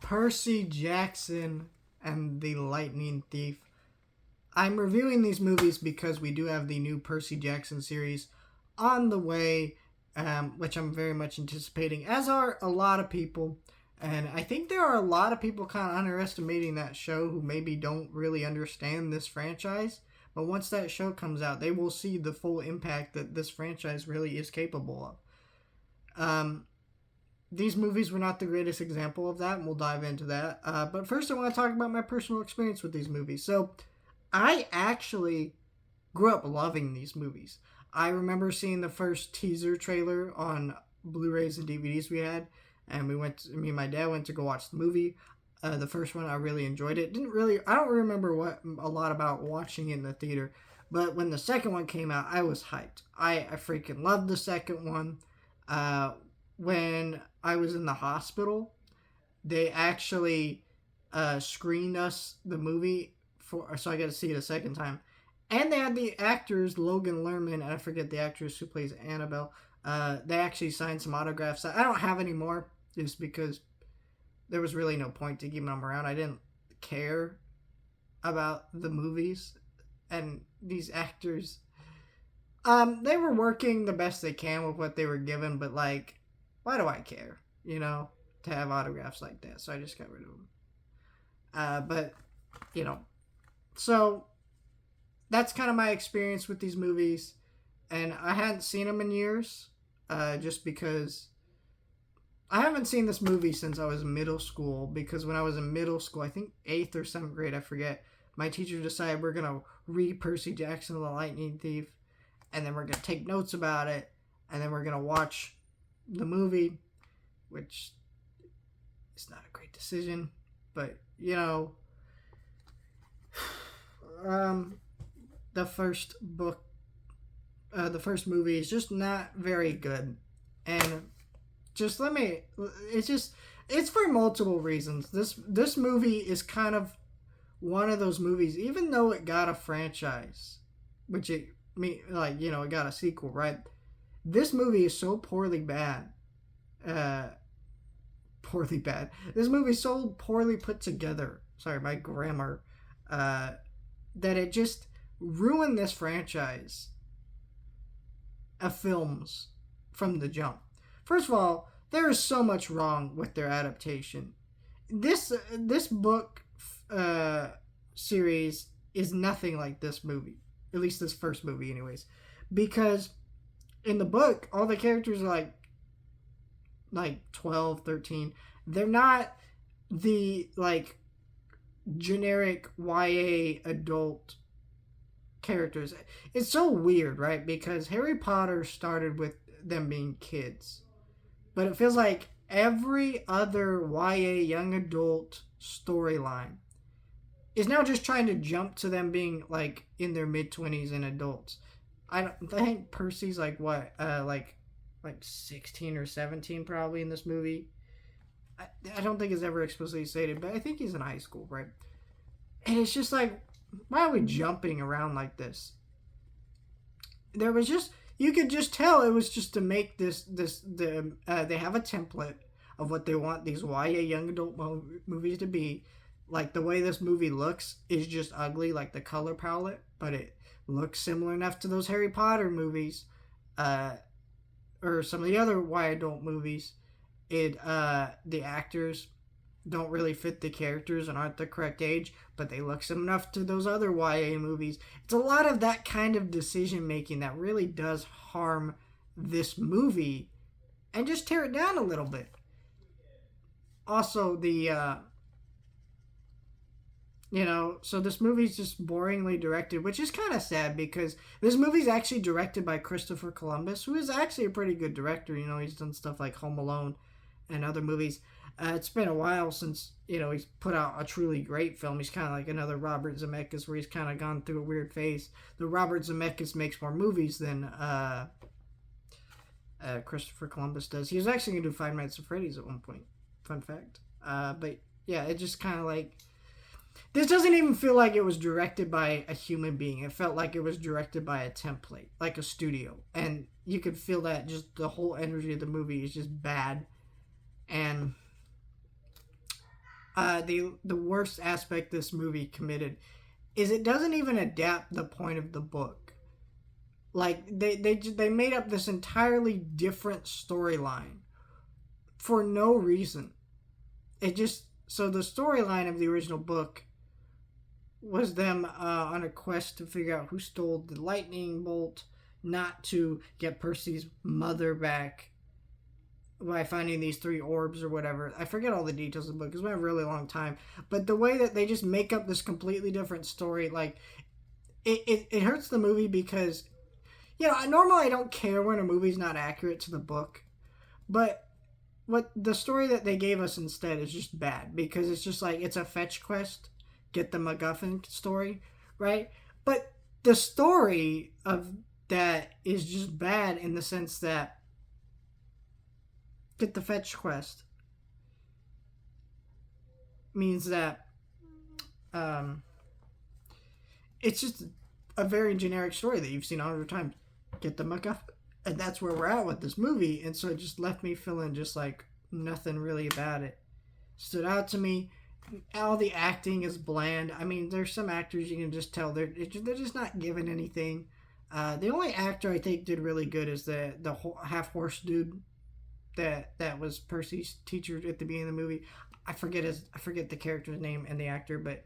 Percy Jackson and the Lightning Thief. I'm reviewing these movies because we do have the new Percy Jackson series on the way, which I'm very much anticipating, as are a lot of people. And I think there are a lot of people kind of underestimating that show who maybe don't really understand this franchise. But once that show comes out, they will see the full impact that this franchise really is capable of. These movies were not the greatest example of that, and we'll dive into that. But first, I want to talk about my personal experience with these movies. So, I actually grew up loving these movies. I remember seeing the first teaser trailer on Blu-rays and DVDs we had, and me and my dad went to go watch the movie. The first one, I really enjoyed it. I don't remember a lot about watching it in the theater, but when the second one came out, I was hyped. I freaking loved the second one. When I was in the hospital, they actually screened us the movie so I got to see it a second time. And they had the actors, Logan Lerman, and I forget the actress who plays Annabelle. They actually signed some autographs that I don't have anymore, just because there was really no point to keeping them around. I didn't care about the movies and these actors. They were working the best they can with what they were given, but like, why do I care, to have autographs like that? So I just got rid of them. But, so that's kind of my experience with these movies. And I hadn't seen them in years, just because I haven't seen this movie since I was in middle school. Because when I was in middle school, I think 8th or 7th grade, I forget, my teacher decided we're going to read Percy Jackson and the Lightning Thief. And then we're going to take notes about it. And then we're going to watch the movie, which is not a great decision, but the first movie is just not very good, and it's for multiple reasons. This movie is kind of one of those movies, even though it got a franchise, which it got a sequel, right? This movie is so poorly bad. This movie is so poorly put together. Sorry, my grammar. That it just ruined this franchise of films from the jump. First of all, there is so much wrong with their adaptation. This book series is nothing like this movie. At least this first movie, anyways. Because in the book, all the characters are like 12, 13. They're not the generic YA adult characters. It's so weird, right? Because Harry Potter started with them being kids. But it feels like every other YA young adult storyline is now just trying to jump to them being in their mid-20s and adults. I think Percy's like 16 or 17 probably in this movie. I don't think it's ever explicitly stated, but I think he's in high school, right? And it's just why are we jumping around like this? There was you could just tell it was just to make they have a template of what they want these YA young adult movies to be. Like, the way this movie looks is just ugly, like the color palette, but it looks similar enough to those Harry Potter movies, or some of the other YA adult movies. The actors don't really fit the characters and aren't the correct age, but they look similar enough to those other YA movies. It's a lot of that kind of decision making that really does harm this movie and just tear it down a little bit. Also, so this movie's just boringly directed, which is kind of sad because this movie's actually directed by Christopher Columbus, who is actually a pretty good director. He's done stuff like Home Alone and other movies. It's been a while since, he's put out a truly great film. He's kind of like another Robert Zemeckis, where he's kind of gone through a weird phase. The Robert Zemeckis makes more movies than Christopher Columbus does. He was actually going to do Five Nights at Freddy's at one point. Fun fact. But yeah, it just kind of this doesn't even feel like it was directed by a human being. It felt like it was directed by a template, like a studio. And you could feel that just the whole energy of the movie is just bad. And The worst aspect this movie committed is it doesn't even adapt the point of the book. Like they made up this entirely different storyline for no reason. It just so the storyline of the original book was them on a quest to figure out who stole the lightning bolt, not to get Percy's mother back by finding these three orbs or whatever. I forget all the details of the book. It's been a really long time. But the way that they just make up this completely different story, like, it hurts the movie because, normally I don't care when a movie's not accurate to the book. But what the story that they gave us instead is just bad because it's just like, it's a fetch quest. Get the MacGuffin story, right? But the story of that is just bad in the sense that get the fetch quest means that it's just a very generic story that you've seen 100 times. Get the MacGuffin. And that's where we're at with this movie. And so it just left me feeling just like nothing really about it stood out to me. All the acting is bland. I mean, there's some actors you can just tell they're just not given anything. The only actor I think did really good is the half horse dude that was Percy's teacher at the beginning of the movie. I forget the character's name and the actor, but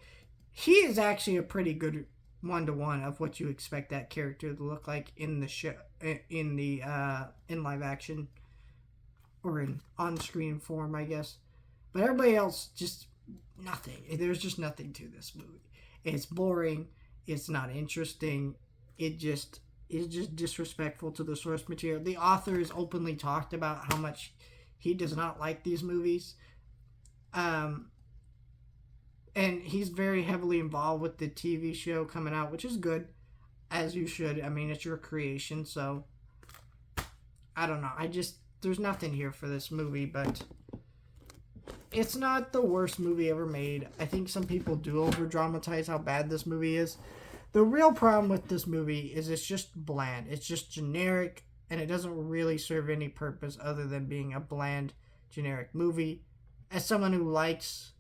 he is actually a pretty good 1-to-1 of what you expect that character to look like in the show, in live action or in on-screen form, I guess. But everybody else just nothing. There's just nothing to this movie. It's boring. It's not interesting. It just is just disrespectful to the source material. The author has openly talked about how much he does not like these movies. And he's very heavily involved with the TV show coming out, which is good, as you should. I mean, it's your creation, so I don't know. There's nothing here for this movie, but it's not the worst movie ever made. I think some people do over-dramatize how bad this movie is. The real problem with this movie is it's just bland. It's just generic, and it doesn't really serve any purpose other than being a bland, generic movie. As someone who likes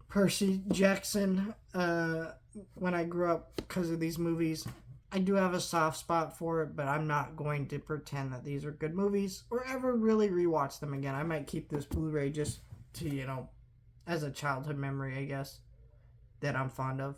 Percy Jackson when I grew up because of these movies, I do have a soft spot for it, but I'm not going to pretend that these are good movies or ever really rewatch them again. I might keep this Blu-ray just to, as a childhood memory, I guess, that I'm fond of.